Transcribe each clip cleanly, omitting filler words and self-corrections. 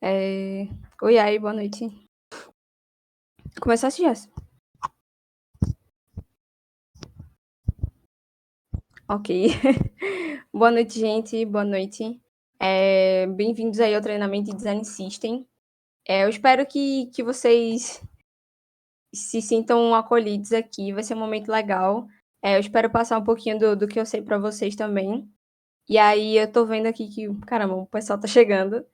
É... Oi, aí, boa noite. Começasse, Jess? Ok. Boa noite, gente. Boa noite. Bem-vindos aí ao treinamento de Design System. Eu espero que vocês se sintam acolhidos aqui. Vai ser um momento legal. Eu espero passar um pouquinho do que eu sei para vocês também. E aí, eu tô vendo aqui que, caramba, o pessoal tá chegando.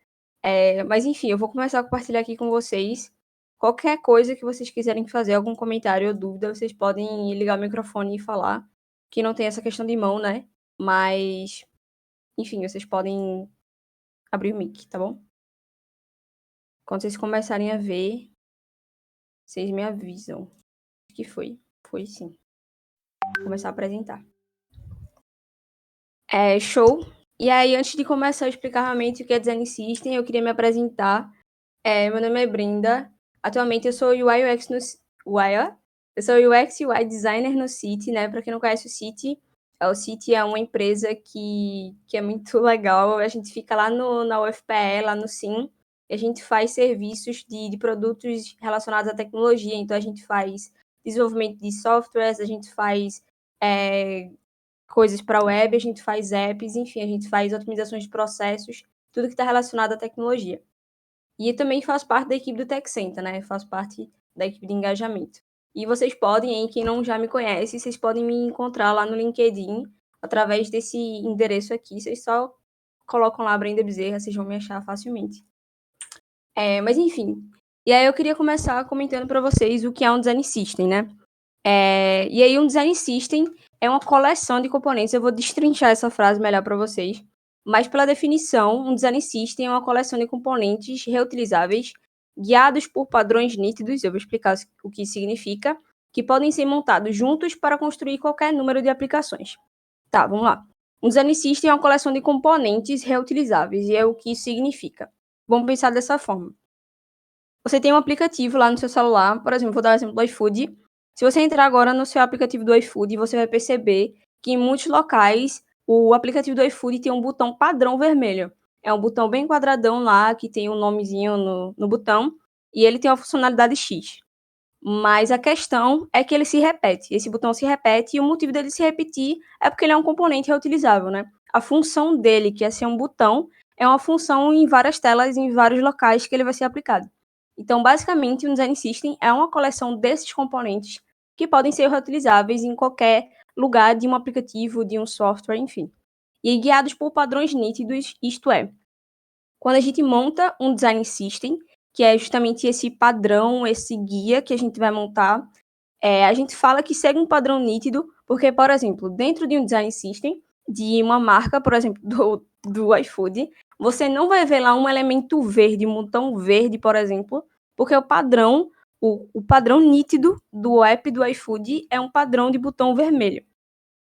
Mas enfim, eu vou começar a compartilhar aqui com vocês. Qualquer coisa que vocês quiserem fazer, algum comentário ou dúvida, vocês podem ligar o microfone e falar. Que não tem essa questão de mão, né? Mas, enfim, vocês podem abrir o mic, tá bom? Quando vocês começarem a ver, vocês me avisam. Acho que foi. Foi sim. Vou começar a apresentar. Show. E aí, antes de começar a explicar realmente o que é Design System, eu queria me apresentar. Meu nome é Brenda. Atualmente eu sou UI UX no UI, ó. Eu sou UX e UI designer no City, né? Para quem não conhece o City, o City é uma empresa que é muito legal. A gente fica lá na UFPE, lá no Sim, e a gente faz serviços de produtos relacionados à tecnologia. Então a gente faz desenvolvimento de softwares, a gente faz coisas para web, a gente faz apps, enfim, a gente faz otimizações de processos, tudo que está relacionado à tecnologia. E também faço parte da equipe do Tech Center, né? Faço parte da equipe de engajamento. E vocês podem, hein, quem não já me conhece, vocês podem me encontrar lá no LinkedIn, através desse endereço aqui. Vocês só colocam lá Brenda Bezerra, vocês vão me achar facilmente. Mas enfim. E aí eu queria começar comentando para vocês o que é um Design System, né? E aí um Design System é uma coleção de componentes. Eu vou destrinchar essa frase melhor para vocês. Mas, pela definição, um Design System é uma coleção de componentes reutilizáveis, guiados por padrões nítidos, eu vou explicar o que significa, que podem ser montados juntos para construir qualquer número de aplicações. Tá, vamos lá. Um Design System é uma coleção de componentes reutilizáveis, e é o que isso significa. Vamos pensar dessa forma. Você tem um aplicativo lá no seu celular, por exemplo, vou dar um exemplo do iFood. Se você entrar agora no seu aplicativo do iFood, você vai perceber que em muitos locais o aplicativo do iFood tem um botão padrão vermelho. É um botão bem quadradão lá, que tem um nomezinho no botão, e ele tem uma funcionalidade X. Mas a questão é que ele se repete. Esse botão se repete, e o motivo dele se repetir é porque ele é um componente reutilizável, né? A função dele, que é ser um botão, é uma função em várias telas, em vários locais que ele vai ser aplicado. Então, basicamente, um Design System é uma coleção desses componentes que podem ser reutilizáveis em qualquer lugar de um aplicativo, de um software, enfim. E guiados por padrões nítidos, isto é, quando a gente monta um Design System, que é justamente esse padrão, esse guia que a gente vai montar, a gente fala que segue um padrão nítido, porque, por exemplo, dentro de um Design System, de uma marca, por exemplo, do iFood, você não vai ver lá um elemento verde, um botão verde, por exemplo, porque o padrão nítido do app do iFood é um padrão de botão vermelho.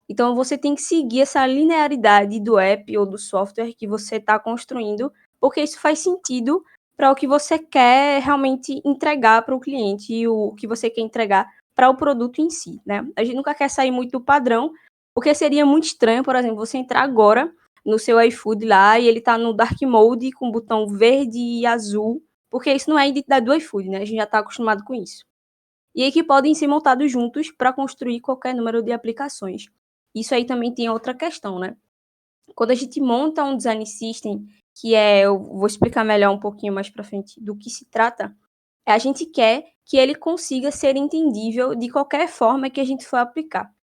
Então, você tem que seguir essa linearidade do app ou do software que você está construindo, porque isso faz sentido para o que você quer realmente entregar para o cliente e o que você quer entregar para o produto em si, né? A gente nunca quer sair muito do padrão, porque seria muito estranho, por exemplo, você entrar agora no seu iFood lá e ele está no dark mode com botão verde e azul, porque isso não é a identidade do iFood, né? A gente já está acostumado com isso. E aí que podem ser montados juntos para construir qualquer número de aplicações. Isso aí também tem outra questão, né? Quando a gente monta um design system, eu vou explicar melhor um pouquinho mais para frente do que se trata, a gente quer que ele consiga ser entendível de qualquer forma que a gente for aplicar.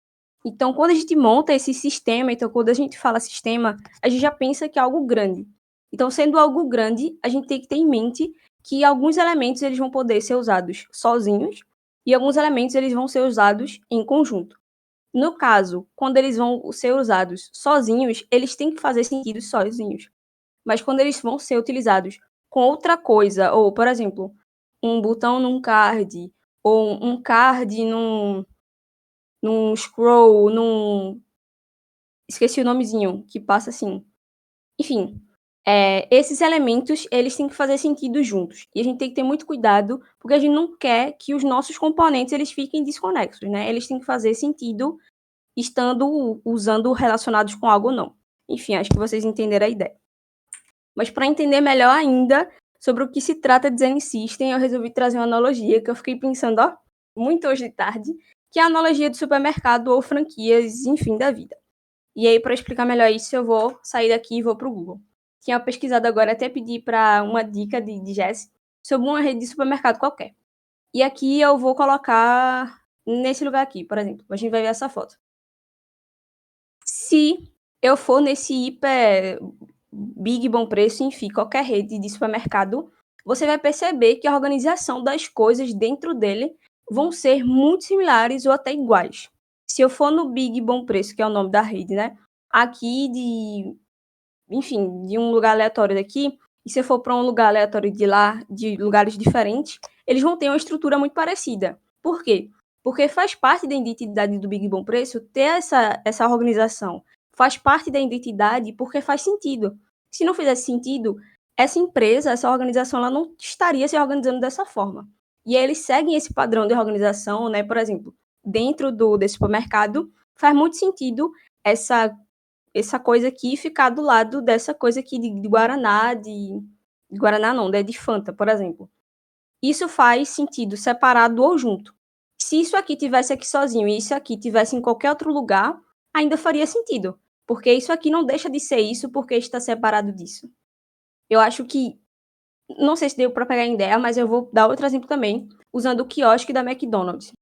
Então, quando a gente monta esse sistema, então quando a gente fala sistema, a gente já pensa que é algo grande. Então, sendo algo grande, a gente tem que ter em mente que alguns elementos eles vão poder ser usados sozinhos e alguns elementos eles vão ser usados em conjunto. No caso, quando eles vão ser usados sozinhos, eles têm que fazer sentido sozinhos. Mas quando eles vão ser utilizados com outra coisa, ou, por exemplo, um botão num card, ou um card num scroll, esqueci o nomezinho, que passa assim. Enfim, esses elementos, eles têm que fazer sentido juntos. E a gente tem que ter muito cuidado, porque a gente não quer que os nossos componentes, eles fiquem desconexos, né? Eles têm que fazer sentido estando usando relacionados com algo ou não. Enfim, acho que vocês entenderam a ideia. Mas para entender melhor ainda, sobre o que se trata Design System, eu resolvi trazer uma analogia que eu fiquei pensando, ó, muito hoje de tarde, que é a analogia do supermercado ou franquias, enfim, da vida. E aí, para explicar melhor isso, eu vou sair daqui e vou para o Google. Tinha pesquisado agora, até pedi para uma dica de Jess sobre uma rede de supermercado qualquer. E aqui eu vou colocar nesse lugar aqui, por exemplo. A gente vai ver essa foto. Se eu for nesse hiper Big Bom Preço, enfim, qualquer rede de supermercado, você vai perceber que a organização das coisas dentro dele vão ser muito similares ou até iguais. Se eu for no Big Bom Preço, que é o nome da rede, né? Aqui enfim, de um lugar aleatório daqui, e se eu for para um lugar aleatório de lá, de lugares diferentes, eles vão ter uma estrutura muito parecida. Por quê? Porque faz parte da identidade do Big Bom Preço ter essa organização. Faz parte da identidade porque faz sentido. Se não fizesse sentido, essa empresa, essa organização, ela não estaria se organizando dessa forma. E aí eles seguem esse padrão de organização, né? Por exemplo, dentro desse supermercado, faz muito sentido essa coisa aqui ficar do lado dessa coisa aqui de Guaraná, de Guaraná não, né, de Fanta, por exemplo. Isso faz sentido separado ou junto. Se isso aqui tivesse aqui sozinho e isso aqui tivesse em qualquer outro lugar, ainda faria sentido, porque isso aqui não deixa de ser isso porque está separado disso. Eu acho que, não sei se deu para pegar a ideia, mas eu vou dar outro exemplo também, usando o quiosque da McDonald's.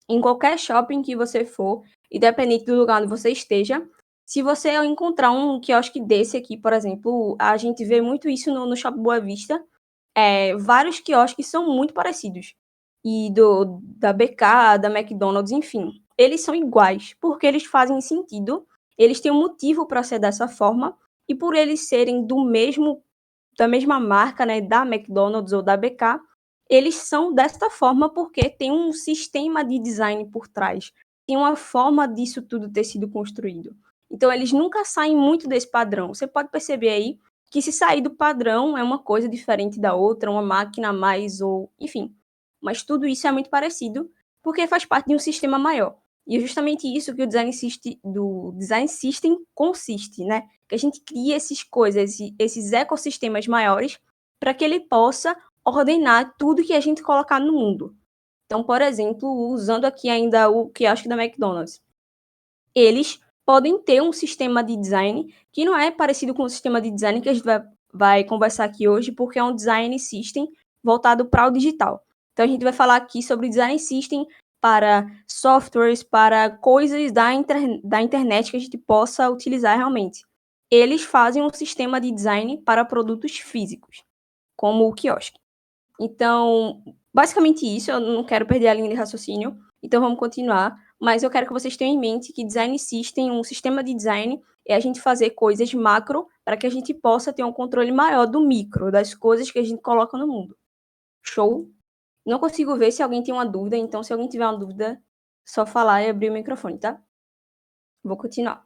Em qualquer shopping que você for, independente do lugar onde você esteja, se você encontrar um quiosque desse aqui, por exemplo, a gente vê muito isso no Shopping Boa Vista, vários quiosques são muito parecidos. E da BK, da McDonald's, enfim, eles são iguais, porque eles fazem sentido, eles têm um motivo para ser dessa forma, e por eles serem da mesma marca, né, da McDonald's ou da BK, eles são desta forma porque tem um sistema de design por trás, tem uma forma disso tudo ter sido construído. Então eles nunca saem muito desse padrão. Você pode perceber aí que se sair do padrão é uma coisa diferente da outra, uma máquina a mais ou, enfim. Mas tudo isso é muito parecido porque faz parte de um sistema maior. E é justamente isso que o do design system consiste, né? Que a gente cria essas coisas, esses ecossistemas maiores para que ele possa ordenar tudo que a gente colocar no mundo. Então, por exemplo, usando aqui ainda o quiosque da McDonald's, eles podem ter um sistema de design que não é parecido com o sistema de design que a gente vai conversar aqui hoje, porque é um design system voltado para o digital. Então, a gente vai falar aqui sobre design system para softwares, para coisas da internet que a gente possa utilizar realmente. Eles fazem um sistema de design para produtos físicos, como o quiosque. Então, basicamente isso, eu não quero perder a linha de raciocínio, então vamos continuar, mas eu quero que vocês tenham em mente que design system, um sistema de design, é a gente fazer coisas macro para que a gente possa ter um controle maior do micro, das coisas que a gente coloca no mundo. Show? Não consigo ver se alguém tem uma dúvida, então se alguém tiver uma dúvida, só falar e abrir o microfone, tá? Vou continuar.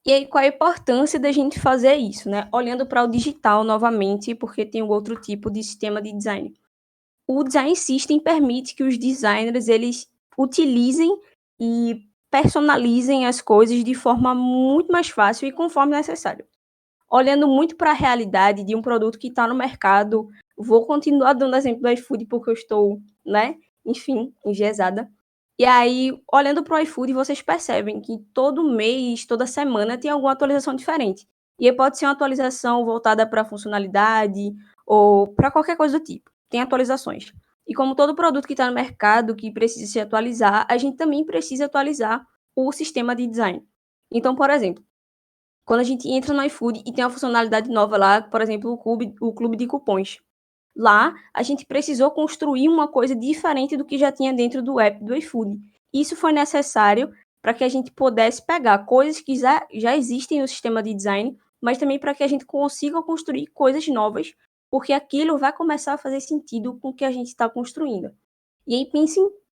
E aí, qual a importância da gente fazer isso, né? Olhando para o digital novamente, porque tem um outro tipo de sistema de design. O design system permite que os designers eles utilizem e personalizem as coisas de forma muito mais fácil e conforme necessário. Olhando muito para a realidade de um produto que está no mercado, vou continuar dando exemplo do iFood porque eu estou, né, enfim, enviesada. E aí, olhando para o iFood, vocês percebem que todo mês, toda semana tem alguma atualização diferente. E aí pode ser uma atualização voltada para funcionalidade ou para qualquer coisa do tipo. Tem atualizações. E como todo produto que está no mercado que precisa se atualizar, a gente também precisa atualizar o sistema de design. Então, por exemplo, quando a gente entra no iFood e tem uma funcionalidade nova lá, por exemplo, o clube de cupons. Lá, a gente precisou construir uma coisa diferente do que já tinha dentro do app do iFood. Isso foi necessário para que a gente pudesse pegar coisas que já existem no sistema de design, mas também para que a gente consiga construir coisas novas, porque aquilo vai começar a fazer sentido com o que a gente está construindo. E aí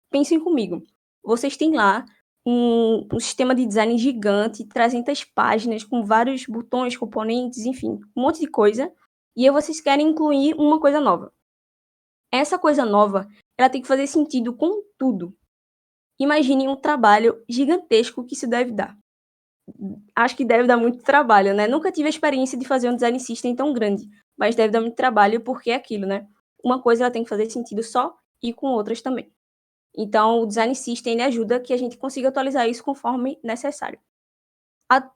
pensem comigo. Vocês têm lá um sistema de design gigante, 300 páginas, com vários botões, componentes, enfim, um monte de coisa. E aí vocês querem incluir uma coisa nova. Essa coisa nova, ela tem que fazer sentido com tudo. Imagine um trabalho gigantesco que isso deve dar. Acho que deve dar muito trabalho, né? Nunca tive a experiência de fazer um design system tão grande. mas deve dar muito trabalho porque é aquilo, né? Uma coisa ela tem que fazer sentido só e com outras também. Então, o Design System ele ajuda que a gente consiga atualizar isso conforme necessário.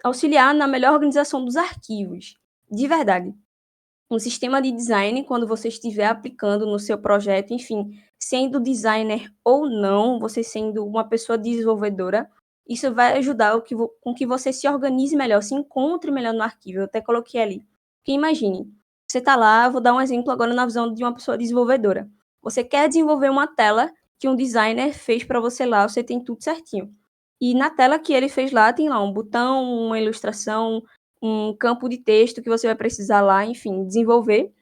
Auxiliar na melhor organização dos arquivos. De verdade, um sistema de design, quando você estiver aplicando no seu projeto, enfim, sendo designer ou não, você sendo uma pessoa desenvolvedora, isso vai ajudar com que você se organize melhor, se encontre melhor no arquivo. Eu até coloquei ali. Porque imagine, você está lá, vou dar um exemplo agora na visão de uma pessoa desenvolvedora. Você quer desenvolver uma tela que um designer fez para você lá, você tem tudo certinho. E na tela que ele fez lá, tem lá um botão, uma ilustração, um campo de texto que você vai precisar lá, enfim, desenvolver.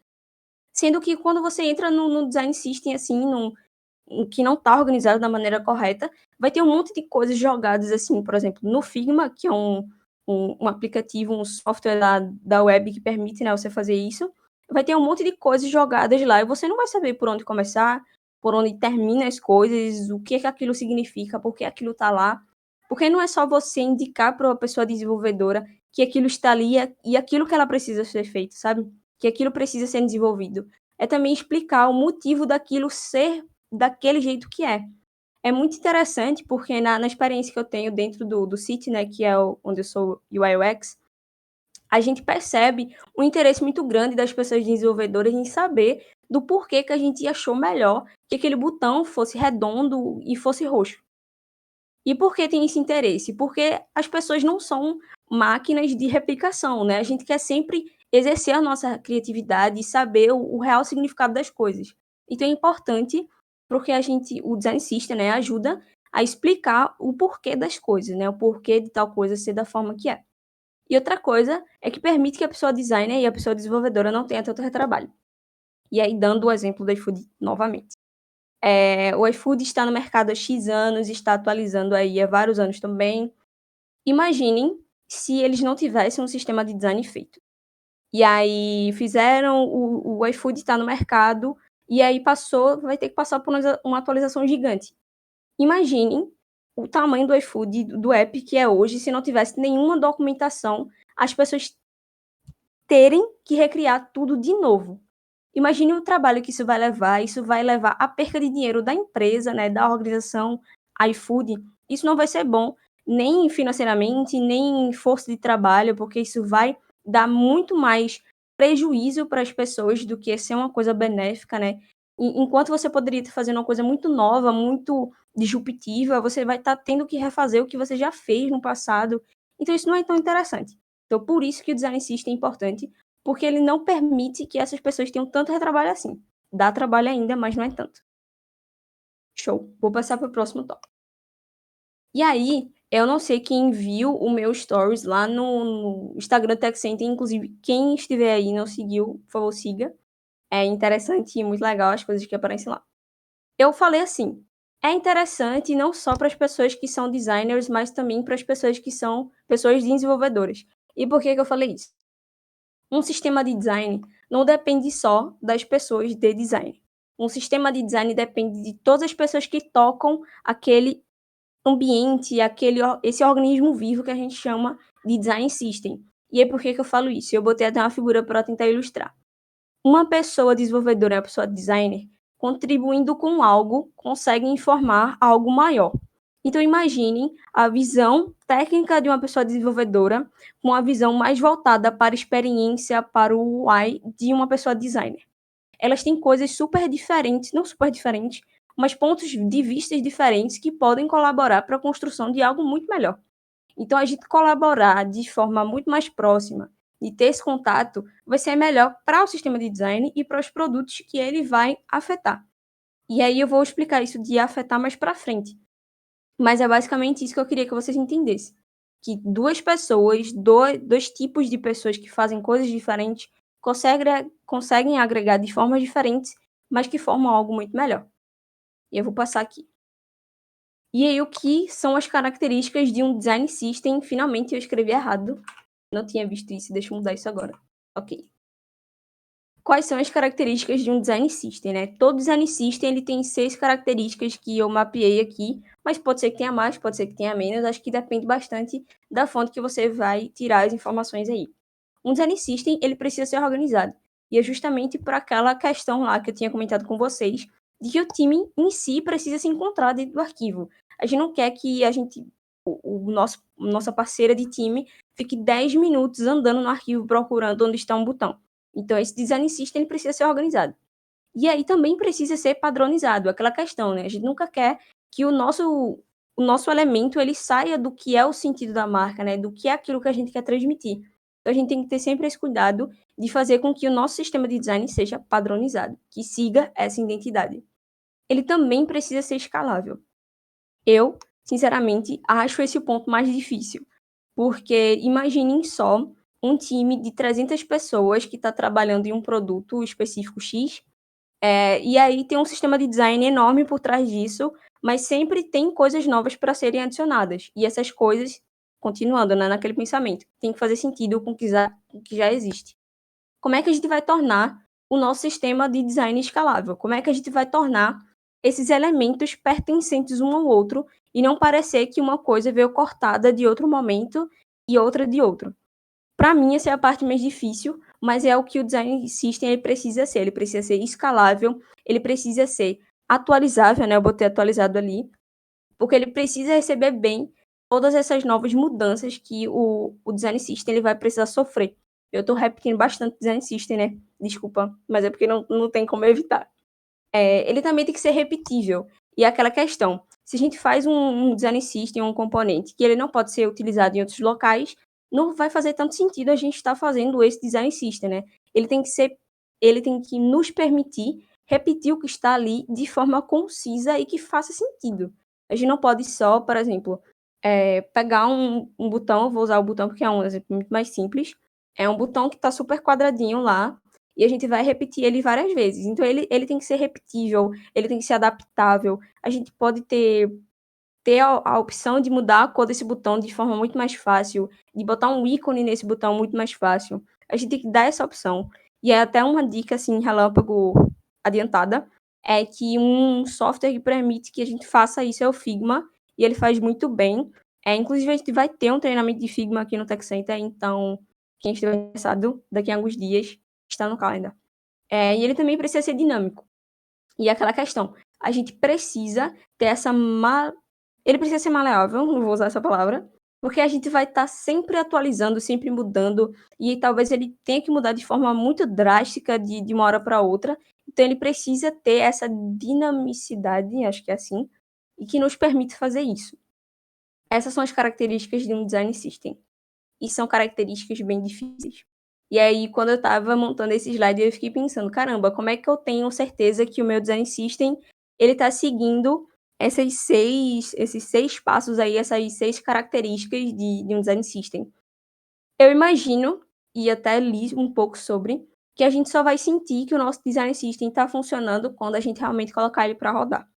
Sendo que quando você entra no design system, assim, que não está organizado da maneira correta, vai ter um monte de coisas jogadas, assim, por exemplo, no Figma, que é um aplicativo, um software da web que permite, né, você fazer isso, vai ter um monte de coisas jogadas lá e você não vai saber por onde começar, por onde termina as coisas, o que aquilo significa, por que aquilo está lá. Porque não é só você indicar para uma pessoa desenvolvedora que aquilo está ali e aquilo que ela precisa ser feito, sabe? Que aquilo precisa ser desenvolvido. É também explicar o motivo daquilo ser daquele jeito que é. É muito interessante porque na experiência que eu tenho dentro do City, né, que é onde eu sou UI UX, a gente percebe um interesse muito grande das pessoas desenvolvedoras em saber do porquê que a gente achou melhor que aquele botão fosse redondo e fosse roxo. E por que tem esse interesse? Porque as pessoas não são máquinas de replicação, né? A gente quer sempre exercer a nossa criatividade e saber o real significado das coisas. Então é importante porque o design system, né, ajuda a explicar o porquê das coisas, né? O porquê de tal coisa ser da forma que é. E outra coisa é que permite que a pessoa designer e a pessoa desenvolvedora não tenha tanto retrabalho. E aí, dando o exemplo da iFood novamente. O iFood está no mercado há X anos, está atualizando aí há vários anos também. Imaginem se eles não tivessem um sistema de design feito. E aí fizeram o iFood está no mercado, e aí vai ter que passar por uma atualização gigante. Imaginem o tamanho do iFood, do app que é hoje, se não tivesse nenhuma documentação, as pessoas terem que recriar tudo de novo. Imagine o trabalho que isso vai levar à perca de dinheiro da empresa, né, da organização iFood. Isso não vai ser bom, nem financeiramente, nem em força de trabalho, porque isso vai dar muito mais prejuízo para as pessoas do que ser uma coisa benéfica, né? Enquanto você poderia estar fazendo uma coisa muito nova, muito disruptiva, você vai estar tendo que refazer o que você já fez no passado. Então isso não é tão interessante. Então por isso que o design system é importante, porque ele não permite que essas pessoas tenham tanto retrabalho assim. Dá trabalho ainda, mas não é tanto. Show. Vou passar para o próximo tópico. E aí, eu não sei quem viu o meu stories lá no Instagram Tech Center, inclusive quem estiver aí e não seguiu, por favor, siga. É interessante e muito legal as coisas que aparecem lá. Eu falei assim, é interessante não só para as pessoas que são designers, mas também para as pessoas que são pessoas desenvolvedoras. E por que eu falei isso? Um sistema de design não depende só das pessoas de design. Um sistema de design depende de todas as pessoas que tocam aquele ambiente, esse organismo vivo que a gente chama de design system. E aí por que eu falo isso? Eu botei até uma figura para tentar ilustrar. Uma pessoa desenvolvedora, uma pessoa designer, contribuindo com algo, consegue informar algo maior. Então imaginem a visão técnica de uma pessoa desenvolvedora com a visão mais voltada para a experiência, para o UI de uma pessoa designer. Elas têm coisas super diferentes, não super diferentes, mas pontos de vista diferentes que podem colaborar para a construção de algo muito melhor. Então a gente colaborar de forma muito mais próxima e ter esse contato vai ser melhor para o sistema de design e para os produtos que ele vai afetar. E aí eu vou explicar isso de afetar mais para frente. Mas é basicamente isso que eu queria que vocês entendessem. Que duas pessoas, dois tipos de pessoas que fazem coisas diferentes, conseguem agregar de formas diferentes, mas que formam algo muito melhor. E eu vou passar aqui. E aí, o que são as características de um design system? Finalmente eu escrevi errado. Não tinha visto isso, deixa eu mudar isso agora. Ok. Quais são as características de um design system, né? Todo design system ele tem 6 características que eu mapeei aqui, mas pode ser que tenha mais, pode ser que tenha menos, acho que depende bastante da fonte que você vai tirar as informações aí. Um design system, ele precisa ser organizado. E é justamente por aquela questão lá que eu tinha comentado com vocês, de que o time em si precisa se encontrar dentro do arquivo. A gente não quer que nossa parceira de time fique 10 minutos andando no arquivo procurando onde está um botão. Então, esse design system ele precisa ser organizado. E aí também precisa ser padronizado, aquela questão, né? A gente nunca quer que o nosso elemento ele saia do que é o sentido da marca, né? Do que é aquilo que a gente quer transmitir. Então a gente tem que ter sempre esse cuidado de fazer com que o nosso sistema de design seja padronizado, que siga essa identidade. Ele também precisa ser escalável. Eu, sinceramente, acho esse o ponto mais difícil, porque imaginem só um time de 300 pessoas que está trabalhando em um produto específico X, e aí tem um sistema de design enorme por trás disso, mas sempre tem coisas novas para serem adicionadas. E essas coisas, continuando, né, naquele pensamento, tem que fazer sentido com o que já existe. Como é que a gente vai tornar o nosso sistema de design escalável? Como é que a gente vai tornar esses elementos pertencentes um ao outro e não parecer que uma coisa veio cortada de outro momento e outra de outro? Para mim, essa é a parte mais difícil, mas é o que o design system ele precisa ser. Ele precisa ser escalável, ele precisa ser atualizável, né? Eu botei atualizado ali, porque ele precisa receber bem todas essas novas mudanças que o design system ele vai precisar sofrer. Eu estou repetindo bastante design system, né? Desculpa, mas é porque não tem como evitar. Ele também tem que ser repetível. E é aquela questão, se a gente faz um design system, um componente, que ele não pode ser utilizado em outros locais, não vai fazer tanto sentido a gente estar fazendo esse design system, né? Ele tem que nos permitir repetir o que está ali de forma concisa e que faça sentido. A gente não pode só, por exemplo, pegar um botão, vou usar o botão porque é um exemplo muito mais simples, é um botão que está super quadradinho lá, e a gente vai repetir ele várias vezes. Então, ele tem que ser repetível, ele tem que ser adaptável. A gente pode ter a opção de mudar a cor desse botão de forma muito mais fácil, de botar um ícone nesse botão muito mais fácil. A gente tem que dar essa opção. E é até uma dica, assim, relâmpago adiantada, é que um software que permite que a gente faça isso é o Figma, e ele faz muito bem. Inclusive, a gente vai ter um treinamento de Figma aqui no Tech Center, então, quem estiver interessado, daqui a alguns dias, está no calendar. E ele também precisa ser dinâmico. E é aquela questão, a gente precisa ter ele precisa ser maleável, não vou usar essa palavra, porque a gente vai estar sempre atualizando, sempre mudando, e talvez ele tenha que mudar de forma muito drástica de uma hora para outra. Então ele precisa ter essa dinamicidade, acho que é assim, e que nos permite fazer isso. Essas são as características de um design system. E são características bem difíceis. E aí, quando eu estava montando esse slide, eu fiquei pensando, caramba, como é que eu tenho certeza que o meu design system, ele tá seguindo esses seis passos aí, essas 6 características de um design system? Eu imagino, e até li um pouco sobre, que a gente só vai sentir que o nosso design system está funcionando quando a gente realmente colocar ele para rodar.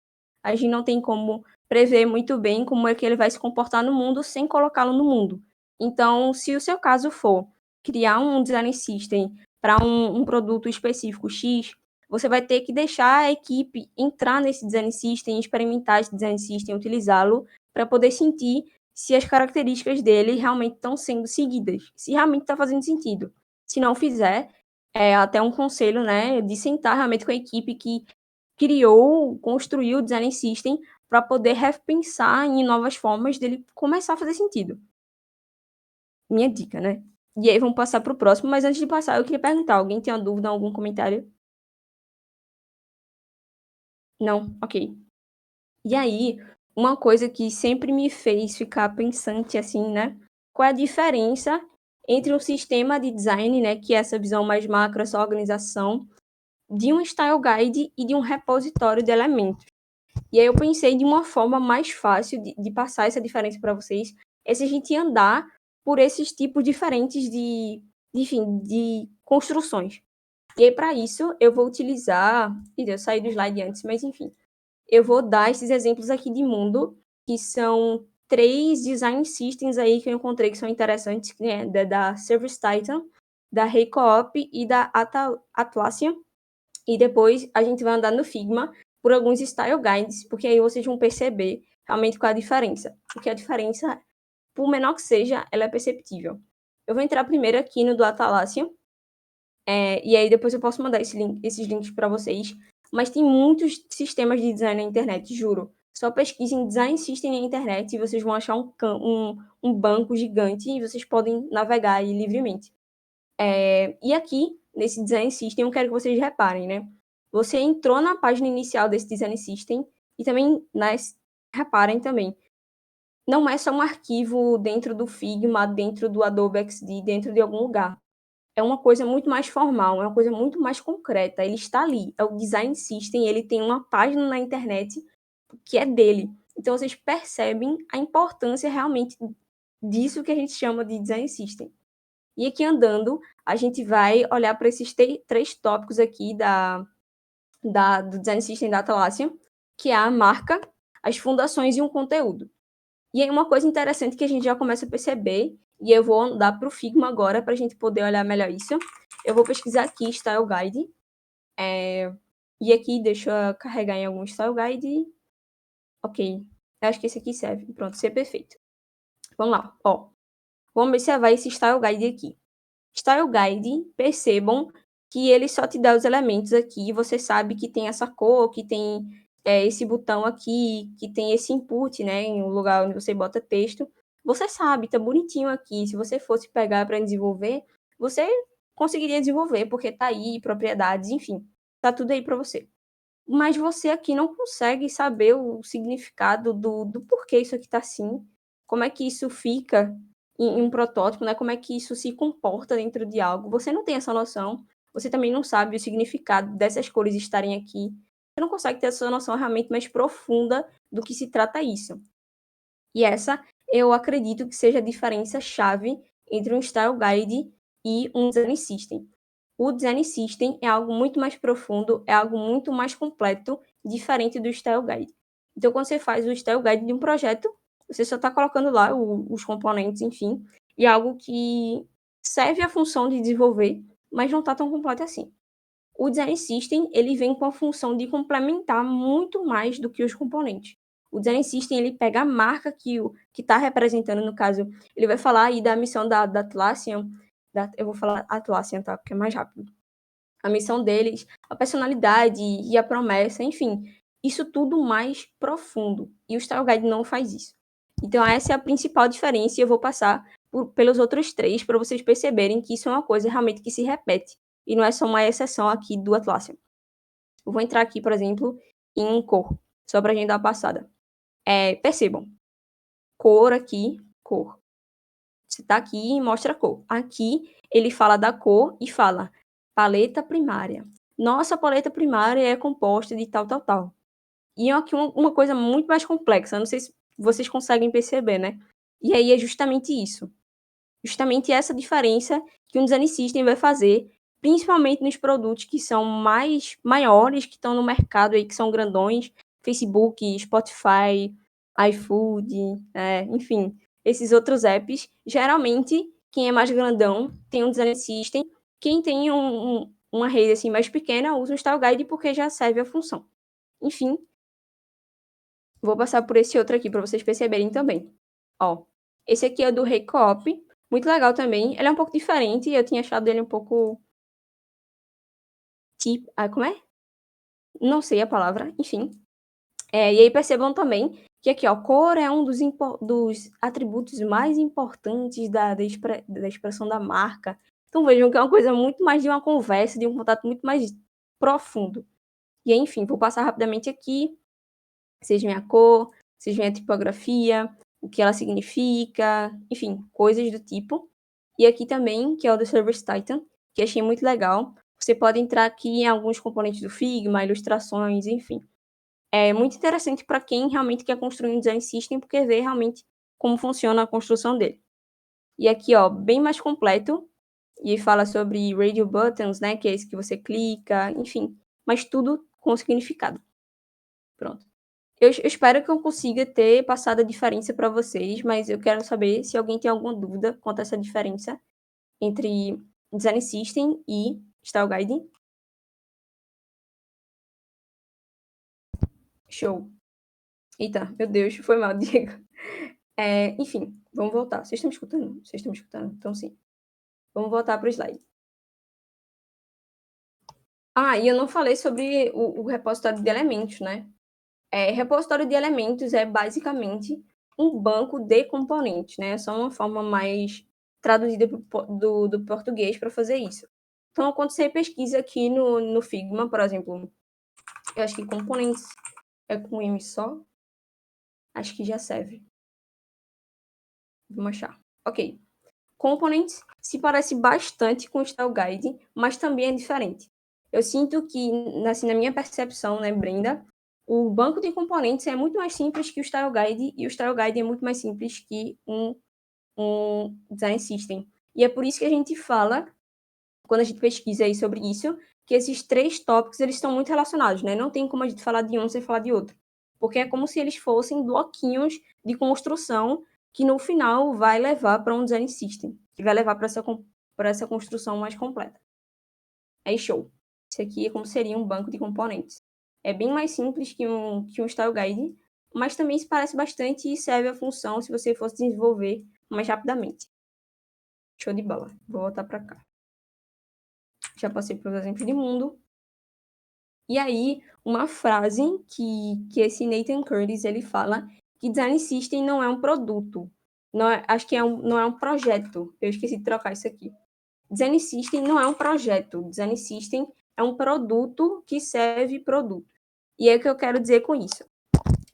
A gente não tem como prever muito bem como é que ele vai se comportar no mundo sem colocá-lo no mundo. Então, se o seu caso for criar um design system para um produto específico X, você vai ter que deixar a equipe entrar nesse design system, experimentar esse design system, utilizá-lo, para poder sentir se as características dele realmente estão sendo seguidas, se realmente está fazendo sentido. Se não fizer, é até um conselho, né, de sentar realmente com a equipe que construiu o design system para poder repensar em novas formas dele começar a fazer sentido. Minha dica, né. E aí vamos passar para o próximo, mas antes de passar eu queria perguntar, alguém tem uma dúvida, algum comentário? Não? Ok. E aí, uma coisa que sempre me fez ficar pensante, assim, né, qual é a diferença entre um sistema de design, né, que é essa visão mais macro, essa organização, de um style guide e de um repositório de elementos. E aí eu pensei de uma forma mais fácil de passar essa diferença para vocês, é se a gente andar por esses tipos diferentes enfim, de construções. E aí para isso eu vou utilizar eu saí do slide antes, mas enfim, eu vou dar esses exemplos aqui de mundo, que são 3 design systems aí que eu encontrei que são interessantes, né, da Service Titan, da Raycoop e da Atlassian. E depois a gente vai andar no Figma por alguns style guides, porque aí vocês vão perceber realmente qual é a diferença. Porque a diferença, por menor que seja, ela é perceptível. Eu vou entrar primeiro aqui no do Atlassian. E aí depois eu posso mandar esses links para vocês. Mas tem muitos sistemas de design na internet, juro. Só pesquisem Design System na internet e vocês vão achar um banco gigante e vocês podem navegar aí livremente. E aqui, nesse Design System, eu quero que vocês reparem, né? Você entrou na página inicial desse Design System e também, reparem também, não é só um arquivo dentro do Figma, dentro do Adobe XD, dentro de algum lugar. É uma coisa muito mais formal, é uma coisa muito mais concreta. Ele está ali, é o Design System, ele tem uma página na internet que é dele. Então vocês percebem a importância realmente disso que a gente chama de Design System. E aqui andando, a gente vai olhar para esses três tópicos aqui do Design System da Atlassian, que é a marca, as fundações e um conteúdo. E aí uma coisa interessante que a gente já começa a perceber, e eu vou andar para o Figma agora para a gente poder olhar melhor isso. Eu vou pesquisar aqui Style Guide. E aqui deixa eu carregar em algum Style Guide. Ok. Eu acho que esse aqui serve. Pronto, ser perfeito. Vamos lá. Ó, vamos observar esse Style Guide aqui. Style Guide, percebam que ele só te dá os elementos aqui. Você sabe que tem essa cor, que tem esse botão aqui, que tem esse input, né? Em um lugar onde você bota texto. Você sabe, tá bonitinho aqui. Se você fosse pegar para desenvolver, você conseguiria desenvolver, porque tá aí, propriedades, enfim. Tá tudo aí para você. Mas você aqui não consegue saber o significado do porquê isso aqui tá assim, como é que isso fica em um protótipo, né? Como é que isso se comporta dentro de algo. Você não tem essa noção, você também não sabe o significado dessas cores estarem aqui. Você não consegue ter essa noção realmente mais profunda do que se trata isso. E essa, eu acredito que seja a diferença-chave entre um Style Guide e um Design System. O Design System é algo muito mais profundo, é algo muito mais completo, diferente do Style Guide. Então, quando você faz o Style Guide de um projeto, você só está colocando lá os componentes, enfim, e é algo que serve a função de desenvolver, mas não está tão completo assim. O Design System, ele vem com a função de complementar muito mais do que os componentes. O Design System, ele pega a marca que está representando, no caso, ele vai falar aí da missão da Atlassian, eu vou falar Atlassian, tá? Porque é mais rápido. A missão deles, a personalidade e a promessa, enfim, isso tudo mais profundo. E o Style Guide não faz isso. Então, essa é a principal diferença e eu vou passar pelos outros três para vocês perceberem que isso é uma coisa realmente que se repete e não é só uma exceção aqui do Atlassian. Eu vou entrar aqui, por exemplo, em cor, só para a gente dar uma passada. Percebam, cor aqui, cor. Você tá aqui e mostra a cor. Aqui, ele fala da cor e fala paleta primária. Nossa paleta primária é composta de tal, tal, tal. E é aqui uma coisa muito mais complexa, não sei se vocês conseguem perceber, né? E aí é justamente isso. Justamente essa diferença que um Design System vai fazer, principalmente nos produtos que são maiores, que estão no mercado aí, que são grandões, Facebook, Spotify, iFood, enfim, esses outros apps. Geralmente, quem é mais grandão tem um Design System, quem tem uma rede assim mais pequena usa um Style Guide porque já serve a função. Enfim, vou passar por esse outro aqui para vocês perceberem também. Ó, esse aqui é do Rei Co-op, muito legal também. Ele é um pouco diferente, eu tinha achado ele um pouco tipo, como é? Não sei a palavra, enfim. E aí percebam também que aqui, ó, cor é um dos atributos mais importantes da expressão da marca. Então vejam que é uma coisa muito mais de uma conversa, de um contato muito mais profundo. E aí, enfim, vou passar rapidamente aqui. Vocês veem a cor, vocês veem a tipografia, o que ela significa, enfim, coisas do tipo. E aqui também, que é o do Service Titan, que achei muito legal. Você pode entrar aqui em alguns componentes do Figma, ilustrações, enfim. É muito interessante para quem realmente quer construir um design system, porque vê realmente como funciona a construção dele. E aqui, ó, bem mais completo, e fala sobre radio buttons, né, que é esse que você clica, enfim, mas tudo com significado. Pronto. Eu espero que eu consiga ter passado a diferença para vocês, mas eu quero saber se alguém tem alguma dúvida quanto a essa diferença entre Design System e Style Guide. Show. Eita, meu Deus, foi mal, Diego. Enfim, vamos voltar. Vocês estão me escutando? Vocês estão me escutando? Então, sim. Vamos voltar para o slide. E eu não falei sobre o repositório de elementos, né? Repositório de elementos é basicamente um banco de componentes, né? É só uma forma mais traduzida do português para fazer isso. Então, quando você pesquisa aqui no Figma, por exemplo, eu acho que componentes é com M só, acho que já serve. Vamos achar. Ok. Components se parece bastante com o Style Guide, mas também é diferente. Eu sinto que, assim, na minha percepção, né, Brenda, o banco de componentes é muito mais simples que o Style Guide e o Style Guide é muito mais simples que um Design System. E é por isso que a gente fala, quando a gente pesquisa aí sobre isso, que esses três tópicos eles estão muito relacionados, né? Não tem como a gente falar de um sem falar de outro. Porque é como se eles fossem bloquinhos de construção que no final vai levar para um design system, que vai levar para essa construção mais completa. Aí, show. Isso aqui é como seria um banco de componentes. É bem mais simples que um Style Guide, mas também se parece bastante e serve a função se você fosse desenvolver mais rapidamente. Show de bola. Vou voltar para cá. Já passei pelos exemplos de mundo. E aí, uma frase que esse Nathan Curtis, ele fala que Design System não é um produto. Não é, acho que não é um projeto. Eu esqueci de trocar isso aqui. Design System não é um projeto. Design System é um produto que serve produto. E é o que eu quero dizer com isso.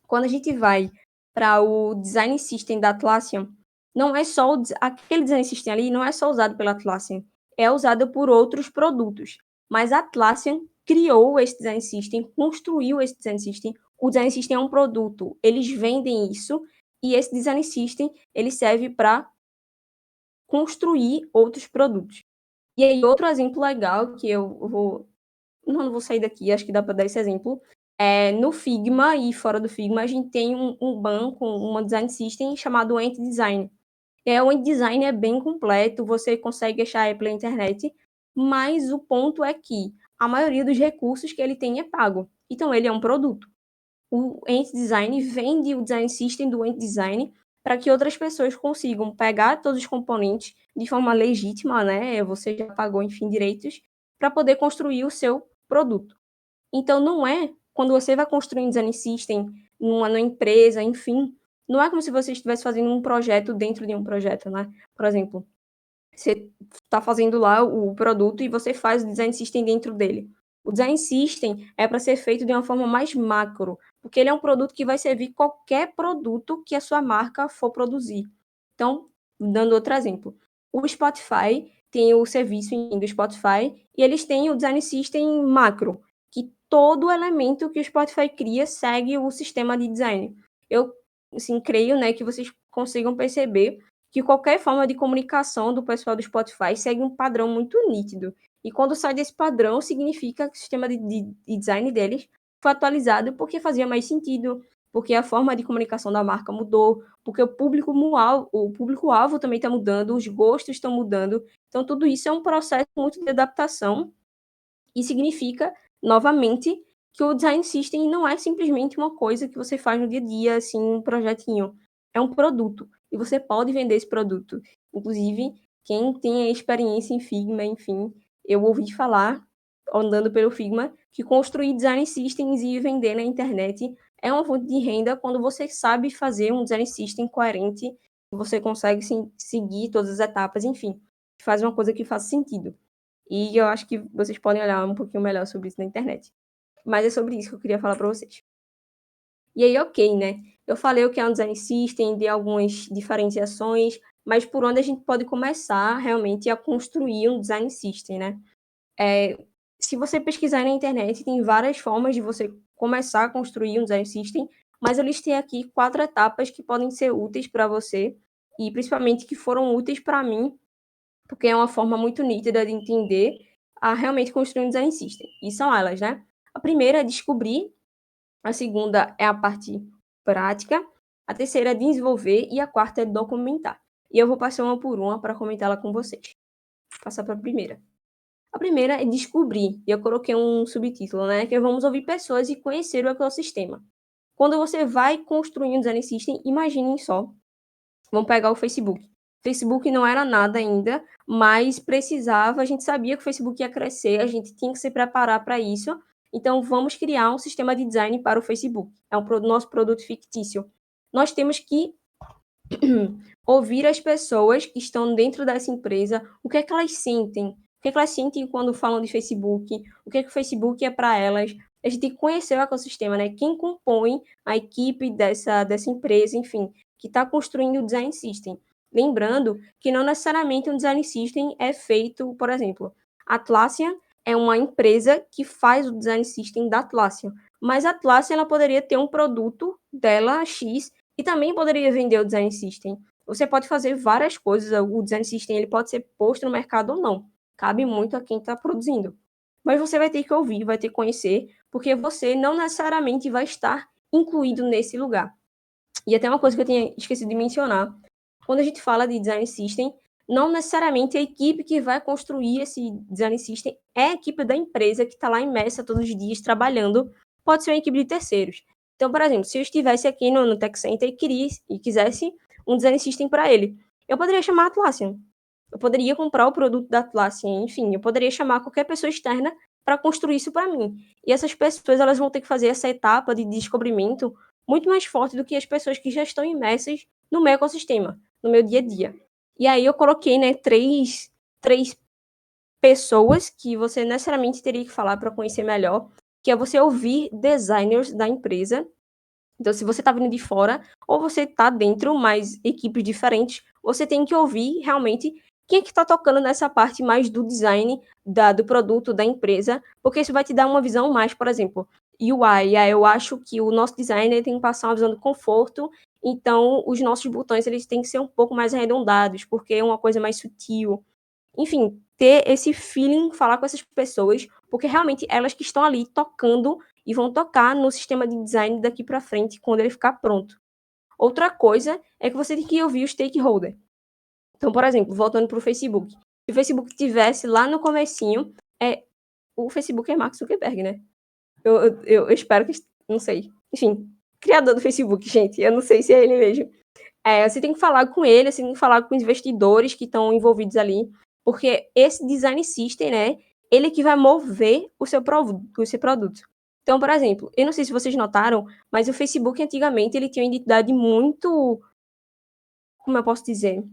Quando a gente vai para o Design System da Atlassian, não é só aquele Design System ali não é só usado pela Atlassian, é usado por outros produtos. Mas a Atlassian criou esse Design System, construiu esse Design System. O Design System é um produto, eles vendem isso e esse Design System ele serve para construir outros produtos. E aí outro exemplo legal que eu vou não vou sair daqui, acho que dá para dar esse exemplo. No Figma e fora do Figma, a gente tem um banco, uma design system chamado Ant Design. O Ant Design é bem completo, você consegue achar ele pela internet, mas o ponto é que a maioria dos recursos que ele tem é pago. Então, ele é um produto. O Ant Design vende o design system do Ant Design para que outras pessoas consigam pegar todos os componentes de forma legítima, né? Você já pagou, enfim, direitos, para poder construir o seu produto. Então, não é quando você vai construir um design system numa empresa, enfim, não é como se você estivesse fazendo um projeto dentro de um projeto, né? Por exemplo, você está fazendo lá o produto e você faz o design system dentro dele. O design system é para ser feito de uma forma mais macro, porque ele é um produto que vai servir qualquer produto que a sua marca for produzir. Então, dando outro exemplo, o Spotify tem o serviço do Spotify e eles têm o design system macro, que todo elemento que o Spotify cria segue o sistema de design. Eu, assim, creio, né, que vocês consigam perceber que qualquer forma de comunicação do pessoal do Spotify segue um padrão muito nítido. E quando sai desse padrão, significa que o sistema de design deles foi atualizado porque fazia mais sentido, porque a forma de comunicação da marca mudou, porque o público-alvo também está mudando, os gostos estão mudando. Então, tudo isso é um processo muito de adaptação e significa, novamente, que o design system não é simplesmente uma coisa que você faz no dia a dia, assim, um projetinho. É um produto. E você pode vender esse produto. Inclusive, quem tem a experiência em Figma, enfim, eu ouvi falar, andando pelo Figma, que construir design systems e vender na internet é uma fonte de renda quando você sabe fazer um design system coerente, você consegue seguir todas as etapas, enfim, faz uma coisa que faça sentido. E eu acho que vocês podem olhar um pouquinho melhor sobre isso na internet. Mas é sobre isso que eu queria falar para vocês. E aí, ok, né? Eu falei o que é um design system, de algumas diferenciações, mas por onde a gente pode começar realmente a construir um design system, né? Se você pesquisar na internet, tem várias formas de você começar a construir um design system, mas eu listei aqui 4 etapas que podem ser úteis para você e principalmente que foram úteis para mim porque é uma forma muito nítida de entender a realmente construir um design system. E são elas, né? A primeira é descobrir, a segunda é a parte prática, a terceira é desenvolver e a quarta é documentar. E eu vou passar uma por uma para comentá-la com vocês. Vou passar para a primeira. A primeira é descobrir, e eu coloquei um subtítulo, né? Que vamos ouvir pessoas e conhecer o ecossistema. Quando você vai construir um design system, imaginem só, vamos pegar o Facebook. Facebook não era nada ainda, mas precisava, a gente sabia que o Facebook ia crescer, a gente tinha que se preparar para isso. Então, vamos criar um sistema de design para o Facebook. É um nosso produto fictício. Nós temos que ouvir as pessoas que estão dentro dessa empresa, o que é que elas sentem, o que é que elas sentem quando falam de Facebook, o que é que o Facebook é para elas. A gente tem que conhecer o ecossistema, né? Quem compõe a equipe dessa empresa, enfim, que está construindo o design system. Lembrando que não necessariamente um design system é feito, por exemplo, a Atlassian é uma empresa que faz o design system da Atlassian, mas a Atlassian ela poderia ter um produto dela X e também poderia vender o design system. Você pode fazer várias coisas, o design system ele pode ser posto no mercado ou não. Cabe muito a quem está produzindo. Mas você vai ter que ouvir, vai ter que conhecer, porque você não necessariamente vai estar incluído nesse lugar. E até uma coisa que eu tinha esquecido de mencionar, quando a gente fala de design system, não necessariamente a equipe que vai construir esse design system é a equipe da empresa que está lá imersa todos os dias trabalhando, pode ser uma equipe de terceiros. Então, por exemplo, se eu estivesse aqui no Tech Center e quisesse um design system para ele, eu poderia chamar a Atlassian. Eu poderia comprar o produto da Atlassian, enfim, eu poderia chamar qualquer pessoa externa para construir isso para mim. E essas pessoas elas vão ter que fazer essa etapa de descobrimento muito mais forte do que as pessoas que já estão imersas no meu ecossistema, no meu dia a dia. E aí eu coloquei, né, três pessoas que você necessariamente teria que falar para conhecer melhor, que é você ouvir designers da empresa. Então, se você está vindo de fora, ou você está dentro, mas equipes diferentes, você tem que ouvir realmente quem é que está tocando nessa parte mais do design do produto, da empresa, porque isso vai te dar uma visão mais, por exemplo, UI. Eu acho que o nosso designer tem que passar uma visão de conforto, então os nossos botões eles têm que ser um pouco mais arredondados, porque é uma coisa mais sutil. Enfim, ter esse feeling, falar com essas pessoas, porque realmente elas que estão ali tocando e vão tocar no sistema de design daqui para frente quando ele ficar pronto. Outra coisa é que você tem que ouvir o stakeholder. Então, por exemplo, voltando para o Facebook. Se o Facebook tivesse lá no comecinho, o Facebook é Mark Zuckerberg, né? Eu espero que... Não sei. Enfim, criador do Facebook, gente. Eu não sei se é ele mesmo. Você tem que falar com ele, você tem que falar com os investidores que estão envolvidos ali, porque esse design system, né, ele que vai mover o seu produto. Então, por exemplo, eu não sei se vocês notaram, mas o Facebook antigamente ele tinha uma identidade muito, como eu posso dizer,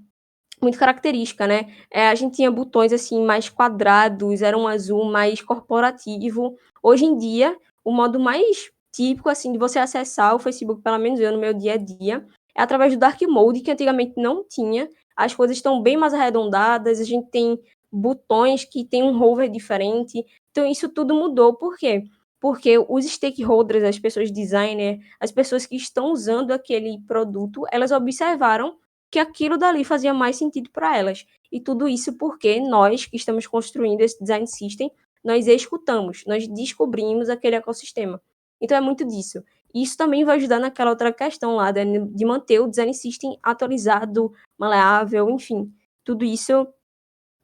muito característica, né? A gente tinha botões assim mais quadrados, era um azul mais corporativo. Hoje em dia, o modo mais típico assim de você acessar o Facebook, pelo menos eu no meu dia a dia, é através do Dark Mode, que antigamente não tinha. As coisas estão bem mais arredondadas, a gente tem botões que tem um hover diferente. Então isso tudo mudou. Por quê? Porque os stakeholders, as pessoas designer, as pessoas que estão usando aquele produto, elas observaram que aquilo dali fazia mais sentido para elas. E tudo isso porque nós, que estamos construindo esse design system, nós escutamos, nós descobrimos aquele ecossistema. Então é muito disso. Isso também vai ajudar naquela outra questão lá, de manter o design system atualizado, maleável, enfim. Tudo isso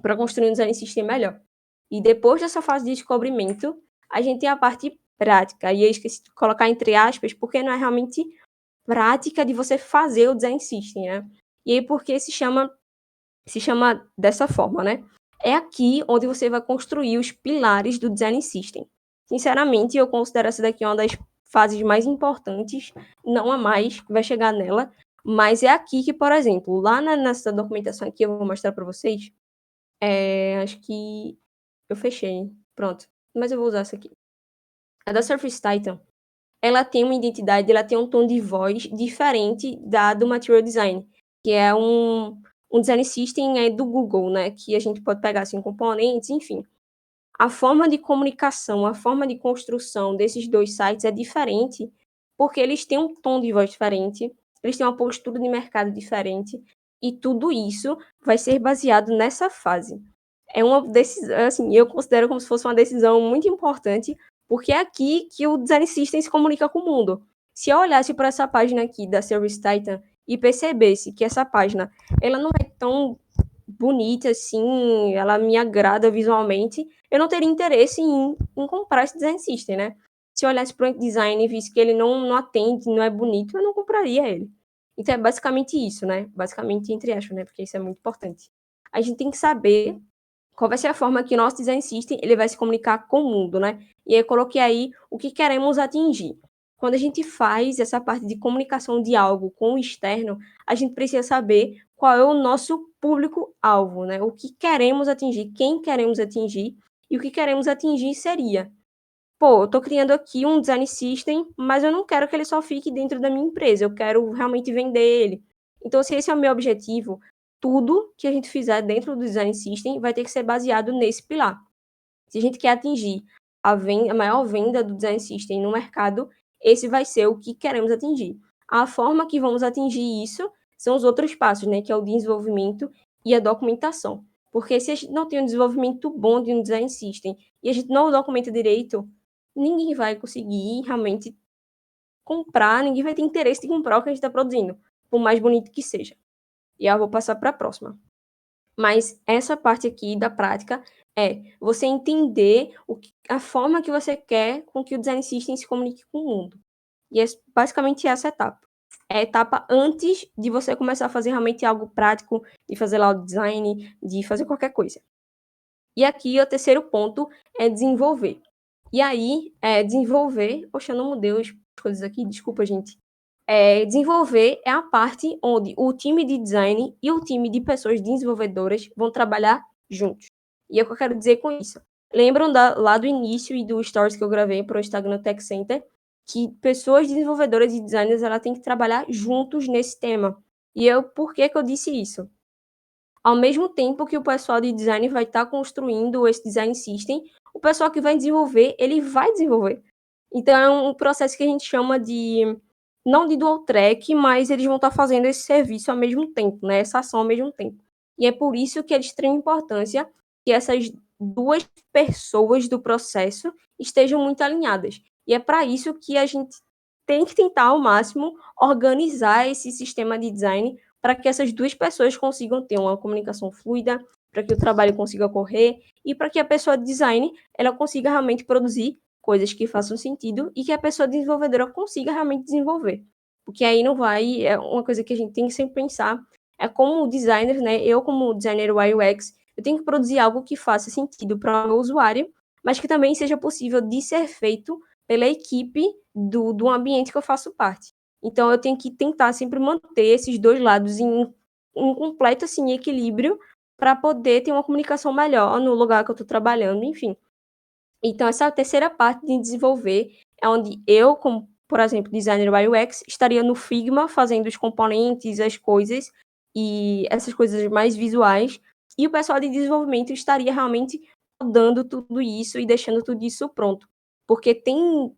para construir um design system melhor. E depois dessa fase de descobrimento, a gente tem a parte prática. E eu esqueci de colocar entre aspas, porque não é realmente prática de você fazer o design system, né? E aí, por que se chama dessa forma, né? É aqui onde você vai construir os pilares do design system. Sinceramente, eu considero essa daqui uma das fases mais importantes, não a mais, que vai chegar nela, mas é aqui que, por exemplo, lá nessa documentação aqui, eu vou mostrar para vocês, acho que eu fechei, pronto, mas eu vou usar essa aqui. A da Surface Titan, ela tem uma identidade, ela tem um tom de voz diferente do Material Design, que é um design system do Google, né, que a gente pode pegar assim, componentes, enfim. A forma de comunicação, a forma de construção desses dois sites é diferente, porque eles têm um tom de voz diferente, eles têm uma postura de mercado diferente, e tudo isso vai ser baseado nessa fase. É uma decisão, assim, eu considero como se fosse uma decisão muito importante, porque é aqui que o design system se comunica com o mundo. Se eu olhasse para essa página aqui da Service Titan e percebesse que essa página ela não é tão bonita assim, ela me agrada visualmente, eu não teria interesse em comprar esse design system, né? Se eu olhasse para o design e visse que ele não atende, não é bonito, eu não compraria ele. Então é basicamente isso, né, basicamente entre aspas, né, porque isso é muito importante. A gente tem que saber qual vai ser a forma que o nosso design system ele vai se comunicar com o mundo, né. E aí eu coloquei aí o que queremos atingir. Quando a gente faz essa parte de comunicação de algo com o externo, a gente precisa saber qual é o nosso público-alvo, né, o que queremos atingir, quem queremos atingir, e o que queremos atingir seria: "Pô, eu tô criando aqui um design system, mas eu não quero que ele só fique dentro da minha empresa, eu quero realmente vender ele". Então, se esse é o meu objetivo, tudo que a gente fizer dentro do design system vai ter que ser baseado nesse pilar. Se a gente quer atingir a maior venda do design system no mercado, esse vai ser o que queremos atingir. A forma que vamos atingir isso são os outros passos, né, que é o desenvolvimento e a documentação. Porque se a gente não tem um desenvolvimento bom de um design system e a gente não documenta direito, ninguém vai conseguir realmente comprar, ninguém vai ter interesse de comprar o que a gente está produzindo, por mais bonito que seja. E aí eu vou passar para a próxima. Mas essa parte aqui da prática é você entender a forma que você quer com que o design system se comunique com o mundo. E é basicamente essa etapa. É a etapa antes de você começar a fazer realmente algo prático, de fazer lá o design, de fazer qualquer coisa. E aqui o terceiro ponto é desenvolver. E aí, desenvolver, poxa, eu não mudei as coisas aqui, desculpa, gente. Desenvolver é a parte onde o time de design e o time de pessoas desenvolvedoras vão trabalhar juntos. E é o que eu quero dizer com isso. Lembram lá do início e do stories que eu gravei para o Instagram Tech Center, que pessoas desenvolvedoras e designers ela tem que trabalhar juntos nesse tema. E por que que eu disse isso? Ao mesmo tempo que o pessoal de design vai estar construindo esse design system, o pessoal que vai desenvolver, ele vai desenvolver. Então é um processo que a gente chama de não de dual track, mas eles vão estar fazendo esse serviço ao mesmo tempo, né, essa ação ao mesmo tempo. E é por isso que é de extrema importância que essas 2 pessoas do processo estejam muito alinhadas. E é para isso que a gente tem que tentar ao máximo organizar esse sistema de design para que essas 2 pessoas consigam ter uma comunicação fluida, para que o trabalho consiga correr e para que a pessoa de design, ela consiga realmente produzir coisas que façam sentido e que a pessoa desenvolvedora consiga realmente desenvolver. Porque aí não vai é uma coisa que a gente tem que sempre pensar, é como designer, né, eu como designer UI UX, eu tenho que produzir algo que faça sentido para o meu usuário, mas que também seja possível de ser feito pela equipe do ambiente que eu faço parte. Então eu tenho que tentar sempre manter esses 2 lados em completo, assim, equilíbrio, para poder ter uma comunicação melhor no lugar que eu estou trabalhando, enfim. Então essa terceira parte de desenvolver é onde eu, como, por exemplo, designer UI UX, estaria no Figma fazendo os componentes, as coisas, e essas coisas mais visuais, e o pessoal de desenvolvimento estaria realmente rodando tudo isso e deixando tudo isso pronto. Porque tem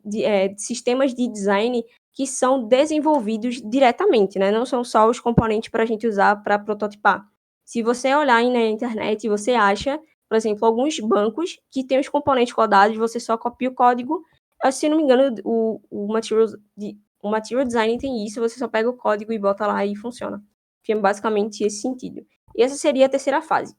sistemas de design que são desenvolvidos diretamente, né, não são só os componentes para a gente usar para prototipar. Se você olhar aí na internet, você acha, por exemplo, alguns bancos que têm os componentes codados, você só copia o código. Se não me engano, o Material Design tem isso, você só pega o código e bota lá e funciona. Que é basicamente esse sentido. E essa seria a terceira fase.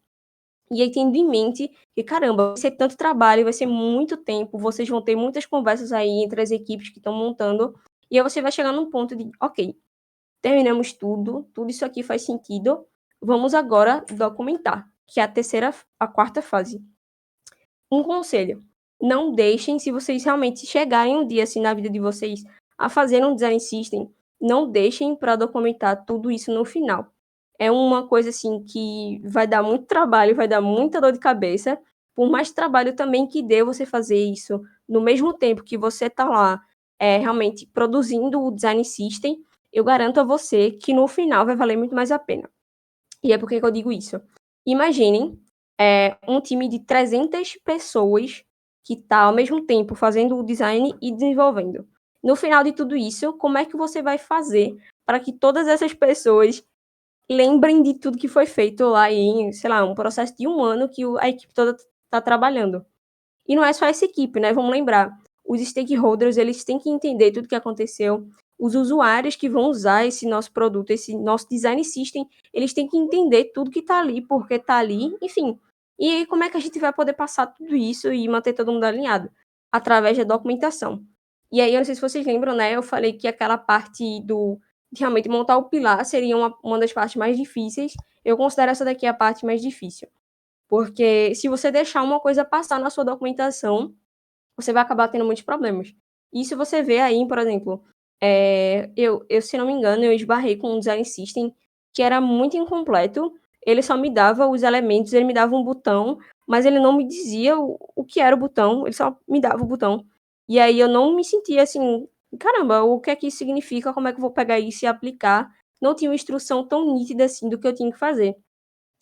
E aí tendo em mente que, caramba, vai ser tanto trabalho, vai ser muito tempo, vocês vão ter muitas conversas aí entre as equipes que estão montando, e aí você vai chegar num ponto de, ok, terminamos tudo isso aqui faz sentido, vamos agora documentar, que é a quarta fase. Um conselho: não deixem, se vocês realmente chegarem um dia, assim, na vida de vocês, a fazer um design system, não deixem para documentar tudo isso no final. É uma coisa, assim, que vai dar muito trabalho, vai dar muita dor de cabeça, por mais trabalho também que dê você fazer isso no mesmo tempo que você tá lá, realmente produzindo o design system, eu garanto a você que no final vai valer muito mais a pena. E é por que eu digo isso? Imaginem, um time de 300 pessoas que está ao mesmo tempo fazendo o design e desenvolvendo. No final de tudo isso, como é que você vai fazer para que todas essas pessoas lembrem de tudo que foi feito lá em, sei lá, um processo de 1 ano que a equipe toda está trabalhando? E não é só essa equipe, né, vamos lembrar, os stakeholders, eles têm que entender tudo o que aconteceu, os usuários que vão usar esse nosso produto, esse nosso design system, eles têm que entender tudo que tá ali, porque tá ali, enfim. E aí como é que a gente vai poder passar tudo isso e manter todo mundo alinhado? Através da documentação. E aí eu não sei se vocês lembram, né, eu falei que aquela parte realmente montar o pilar seria uma das partes mais difíceis. Eu considero essa daqui a parte mais difícil. Porque se você deixar uma coisa passar na sua documentação, você vai acabar tendo muitos problemas. Isso você vê aí, por exemplo, se não me engano, eu esbarrei com um design system que era muito incompleto. Ele só me dava os elementos, ele me dava um botão, mas ele não me dizia o que era o botão, ele só me dava o botão. E aí eu não me sentia assim, caramba, o que é que isso significa? Como é que eu vou pegar isso e aplicar? Não tinha uma instrução tão nítida assim do que eu tinha que fazer.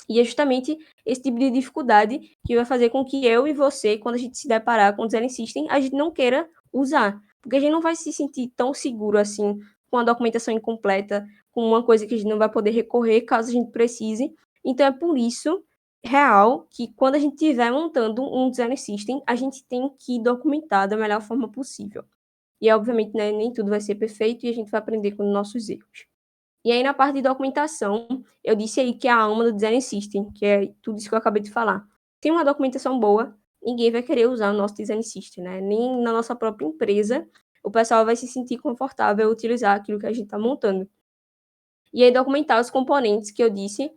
E é justamente esse tipo de dificuldade que vai fazer com que eu e você, quando a gente se deparar com o design system, a gente não queira usar. Porque a gente não vai se sentir tão seguro assim, com a documentação incompleta, com uma coisa que a gente não vai poder recorrer caso a gente precise. Então é por isso, real, que quando a gente estiver montando um design system, a gente tem que documentar da melhor forma possível. E obviamente, né, nem tudo vai ser perfeito e a gente vai aprender com os nossos erros. E aí, na parte de documentação, eu disse aí que é a alma do design system, que é tudo isso que eu acabei de falar. Tem uma documentação boa, ninguém vai querer usar o nosso design system, né? Nem na nossa própria empresa o pessoal vai se sentir confortável a utilizar aquilo que a gente está montando. E aí, documentar os componentes que eu disse,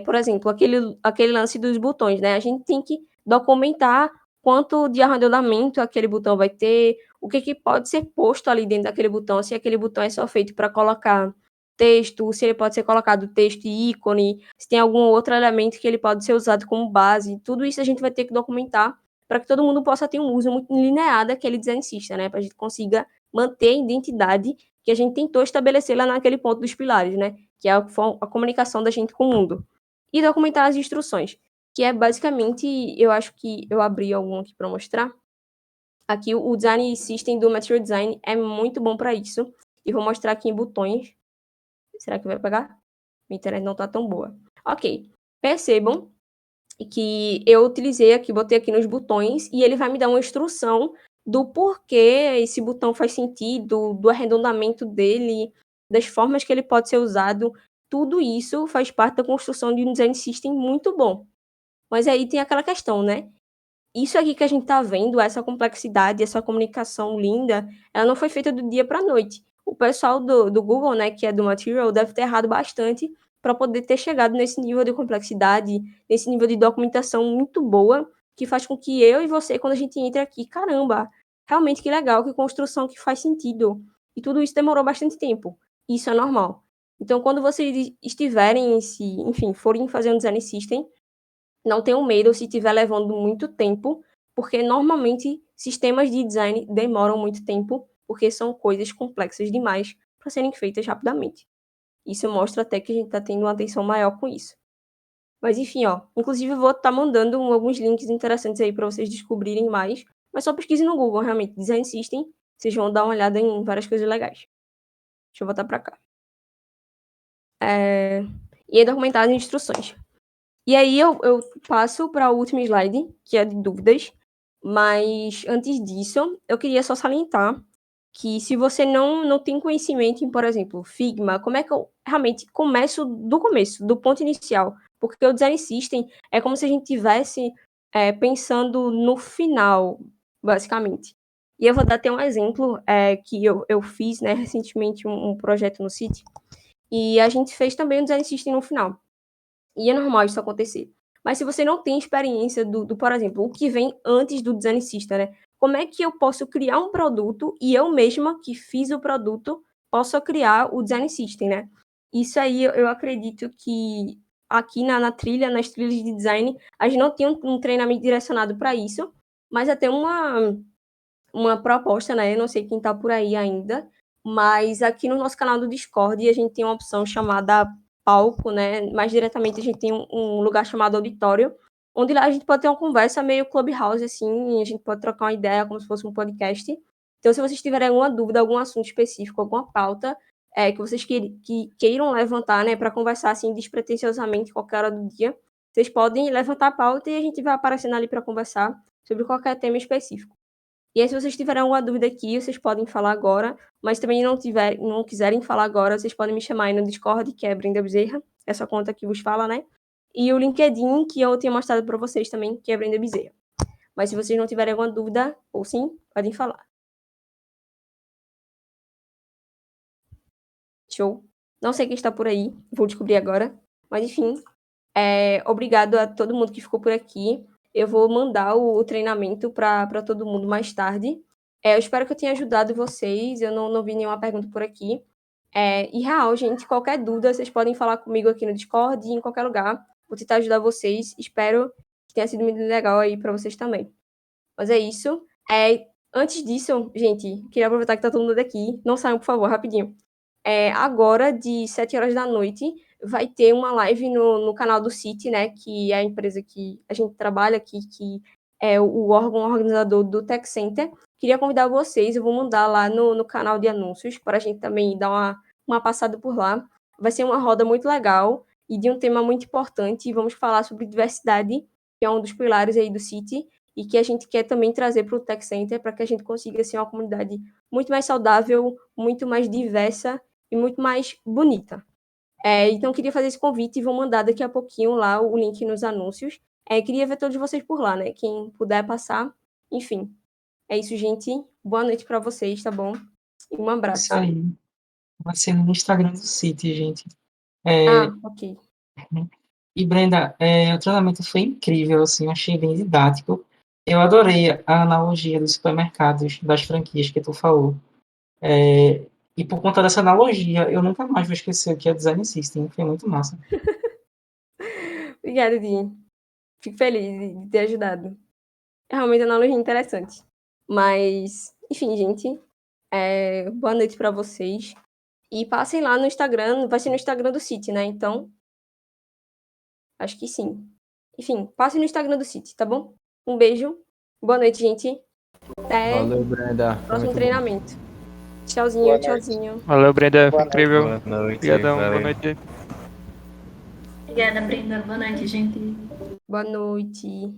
por exemplo, aquele lance dos botões, né? A gente tem que documentar quanto de arredondamento aquele botão vai ter, o que, que pode ser posto ali dentro daquele botão, se aquele botão é só feito para colocar texto, se ele pode ser colocado texto e ícone, se tem algum outro elemento que ele pode ser usado como base. Tudo isso a gente vai ter que documentar para que todo mundo possa ter um uso muito linear daquele design system, né? Para a gente consiga manter a identidade que a gente tentou estabelecer lá naquele ponto dos pilares, né? Que é a comunicação da gente com o mundo. E documentar as instruções, que é basicamente, eu acho que eu abri algum aqui para mostrar. Aqui o design system do Material Design é muito bom para isso. E vou mostrar aqui em botões. Será que vai pegar? Minha internet não está tão boa. Ok. Percebam que eu utilizei aqui, botei aqui nos botões, e ele vai me dar uma instrução do porquê esse botão faz sentido, do arredondamento dele, das formas que ele pode ser usado. Tudo isso faz parte da construção de um design system muito bom. Mas aí tem aquela questão, né? Isso aqui que a gente tá vendo, essa complexidade, essa comunicação linda, ela não foi feita do dia para a noite. O pessoal do Google, né, que é do Material, deve ter errado bastante para poder ter chegado nesse nível de complexidade, nesse nível de documentação muito boa, que faz com que eu e você, quando a gente entra aqui, caramba, realmente que legal, que construção que faz sentido. E tudo isso demorou bastante tempo. Isso é normal. Então, quando vocês estiverem, enfim, forem fazer um design system, não tenham medo se estiver levando muito tempo, porque normalmente sistemas de design demoram muito tempo, porque são coisas complexas demais para serem feitas rapidamente. Isso mostra até que a gente está tendo uma atenção maior com isso. Mas enfim, ó, inclusive eu vou estar mandando alguns links interessantes aí para vocês descobrirem mais, mas só pesquise no Google, realmente, Design System, vocês vão dar uma olhada em várias coisas legais. Deixa eu voltar para cá. E aí documentar as instruções. E aí eu passo para o último slide, que é de dúvidas, mas antes disso, eu queria só salientar que se você não tem conhecimento em, por exemplo, Figma, como é que eu realmente começo do começo, do ponto inicial? Porque o Design System é como se a gente tivesse pensando no final, basicamente. E eu vou dar até um exemplo que eu fiz, né, recentemente um projeto no City, e a gente fez também o Design System no final. E é normal isso acontecer. Mas se você não tem experiência por exemplo, o que vem antes do design system, né? Como é que eu posso criar um produto e eu mesma, que fiz o produto, possa criar o design system, né? Isso aí eu acredito que aqui na trilha, nas trilhas de design, a gente não tem um treinamento direcionado para isso, mas até uma proposta, né? Eu não sei quem está por aí ainda, mas aqui no nosso canal do Discord a gente tem uma opção chamada palco, né? Mais diretamente a gente tem um lugar chamado auditório, onde lá a gente pode ter uma conversa meio clubhouse, assim, a gente pode trocar uma ideia como se fosse um podcast. Então, se vocês tiverem alguma dúvida, algum assunto específico, alguma pauta que vocês queiram levantar, né, para conversar assim despretensiosamente qualquer hora do dia, vocês podem levantar a pauta e a gente vai aparecendo ali para conversar sobre qualquer tema específico. E aí, se vocês tiverem alguma dúvida aqui, vocês podem falar agora, mas também não quiserem falar agora, vocês podem me chamar aí no Discord, que é Brenda Bezerra, essa conta que vos fala, né? E o LinkedIn, que eu tinha mostrado para vocês também, que é Brenda Bezerra. Mas se vocês não tiverem alguma dúvida, ou sim, podem falar. Show. Não sei quem está por aí, vou descobrir agora. Mas enfim, obrigado a todo mundo que ficou por aqui. Eu vou mandar o treinamento para todo mundo mais tarde. Eu espero que eu tenha ajudado vocês. Eu não vi nenhuma pergunta por aqui. E real, gente, qualquer dúvida, vocês podem falar comigo aqui no Discord e em qualquer lugar. Vou tentar ajudar vocês. Espero que tenha sido muito legal aí para vocês também. Mas é isso. Antes disso, gente, queria aproveitar que tá todo mundo aqui. Não saiam, por favor, rapidinho. Agora, de 7 horas da noite, vai ter uma live no canal do City, né? Que é a empresa que a gente trabalha aqui, que é o órgão organizador do Tech Center. Queria convidar vocês, eu vou mandar lá no canal de anúncios, para a gente também dar uma passada por lá. Vai ser uma roda muito legal e de um tema muito importante. Vamos falar sobre diversidade, que é um dos pilares aí do City, e que a gente quer também trazer para o Tech Center, para que a gente consiga ser uma comunidade muito mais saudável, muito mais diversa e muito mais bonita. Então, queria fazer esse convite e vou mandar daqui a pouquinho lá o link nos anúncios. Queria ver todos vocês por lá, né? Quem puder passar. Enfim, é isso, gente. Boa noite para vocês, tá bom? E um Isso abraço. aí. Vai ser no Instagram do City, gente. Ok. E, Brenda, o treinamento foi incrível, assim, eu achei bem didático. Eu adorei a analogia dos supermercados, das franquias que tu falou. E por conta dessa analogia, eu nunca mais vou esquecer o que é Design System. Foi muito massa. Obrigada, Di. Fico feliz de ter ajudado. É realmente uma analogia interessante. Mas, enfim, gente. Boa noite para vocês. E passem lá no Instagram. Vai ser no Instagram do City, né? Então, acho que sim. Enfim, passem no Instagram do City, tá bom? Um beijo. Boa noite, gente. Até Valeu, Brenda. o Foi próximo muito bom. treinamento. Tchauzinho, Boa noite. tchauzinho. Valeu, Brenda. Foi Boa noite. incrível. Boa noite. Obrigadão. Boa Valeu. noite. Obrigada, Brenda. Boa noite, gente. Boa noite.